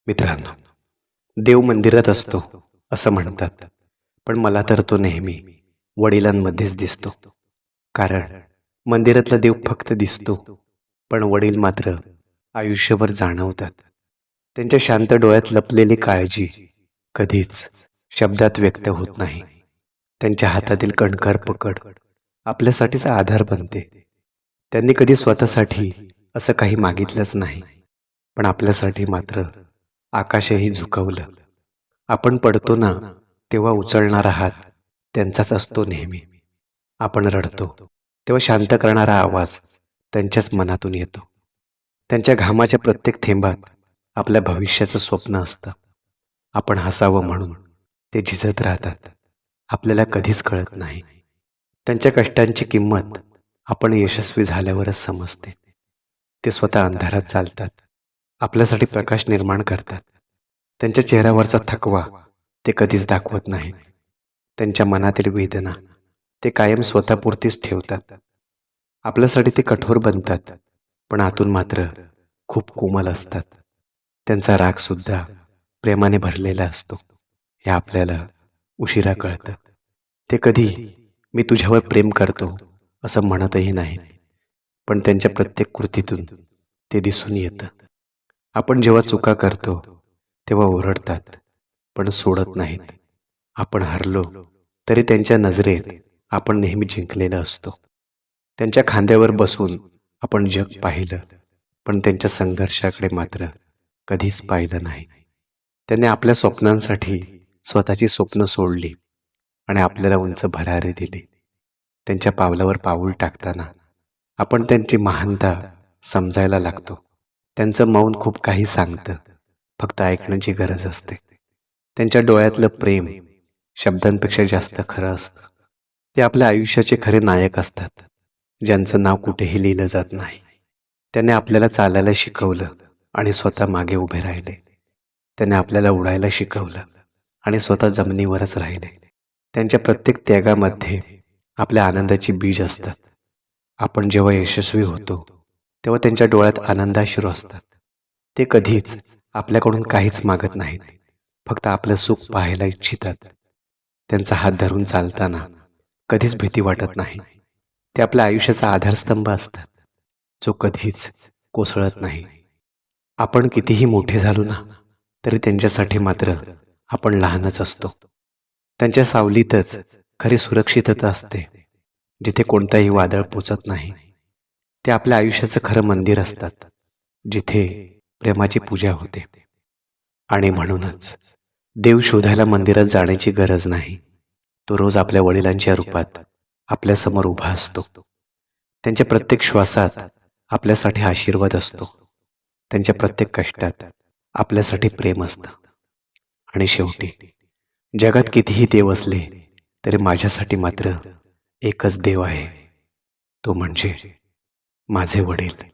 मित्रांनो, देव मंदिरात असतो असं म्हणतात, पण मला तर तो नेहमी वडिलांमध्येच दिसतो. कारण मंदिरातला देव फक्त दिसतो, पण वडील मात्र आयुष्यभर जाणवतात. त्यांच्या शांत डोळ्यात लपलेली काळजी कधीच शब्दात व्यक्त होत नाही. त्यांच्या हातातील कणखर पकड आपल्यासाठीचा आधार बनते. त्यांनी कधी स्वतःसाठी असं काही मागितलंच नाही, पण आपल्यासाठी मात्र आकाशही झुकवलं. आपण पडतो ना, तेव्हा उचलणारा हात त्यांचाच असतो नेहमी. आपण रडतो तेव्हा शांत करणारा आवाज त्यांच्याच मनातून येतो. त्यांच्या घामाच्या प्रत्येक थेंबात आपल्या भविष्याचं स्वप्न असतं. आपण हसावं म्हणून ते झिजत राहतात, आपल्याला कधीच कळत नाही. त्यांच्या कष्टांची किंमत आपण यशस्वी झाल्यावरच समजते. ते स्वतः अंधारात चालतात, आपल्यासाठी प्रकाश निर्माण करतात. त्यांच्या चेहऱ्यावरचा थकवा ते कधीच दाखवत नाहीत. त्यांच्या मनातील वेदना ते कायम स्वतःपुरतीच ठेवतात. आपल्यासाठी ते कठोर बनतात, पण आतून मात्र खूप कोमल असतात. त्यांचा राग सुद्धा प्रेमाने भरलेला असतो, हे आपल्याला उशिरा कळतं. ते कधी मी तुझ्यावर प्रेम करतो असं म्हणतही नाहीत, पण त्यांच्या प्रत्येक कृतीतून ते दिसून येतं. आपण जेव्हा चुका करतो तेव्हा ओरडतात, पण सोडत नाहीत. आपण हरलो तरी त्यांच्या नजरेत आपण नेहमी जिंकलेलं असतो. त्यांच्या खांद्यावर बसून आपण जग पाहिलं, पण त्यांच्या संघर्षाकडे मात्र कधीच पाहिलं नाही. त्यांनी आपल्या स्वप्नांसाठी स्वतःची स्वप्न सोडली आणि आपल्याला उंच भरारी दिली. त्यांच्या पावलावर पाऊल टाकताना आपण त्यांची महानता समजायला लागतो. त्यांचं मौन खूप काही सांगतं, फक्त ऐकण्याची गरज असते. त्यांच्या डोळ्यातलं प्रेम शब्दांपेक्षा जास्त खरं असतं. ते आपल्या आयुष्याचे खरे नायक असतात, ज्यांचं नाव कुठेही लिहिलं जात नाही. त्याने आपल्याला चालायला शिकवलं आणि स्वतः मागे उभे राहिले. त्याने आपल्याला उडायला शिकवलं आणि स्वतः जमिनीवरच राहिले. त्यांच्या प्रत्येक त्यागामध्ये आपल्या आनंदाची बीज असतात. आपण जेव्हा यशस्वी होतो तेव्हा त्यांच्या डोळ्यात आनंदाश्रू असतात. ते कधीच आपल्याकडून काहीच मागत नाहीत, फक्त आपलं सुख पाहायला इच्छितात. त्यांचा हात धरून चालताना कधीच भीती वाटत नाही. ते आपल्या आयुष्याचा आधारस्तंभ असतात, जो कधीच कोसळत नाही. आपण कितीही मोठे झालो ना, तरी त्यांच्यासाठी मात्र आपण लहानच असतो. त्यांच्या सावलीतच खरी सुरक्षितता असते, जिथे कोणताही वादळ पोचत नाही. ते आपल्या आयुष्याचं खरं मंदिर असतात, जिथे प्रेमाची पूजा होते. आणि म्हणूनच देव शोधायला मंदिरात जाण्याची गरज नाही. तो रोज आपल्या वडिलांच्या रूपात आपल्यासमोर उभा असतो. त्यांच्या प्रत्येक श्वासात आपल्यासाठी आशीर्वाद असतो. त्यांच्या प्रत्येक कष्टात आपल्यासाठी प्रेम असतं. आणि शेवटी जगात कितीही देव असले तरी माझ्यासाठी मात्र एकच देव आहे, तो म्हणजे माझे वडील.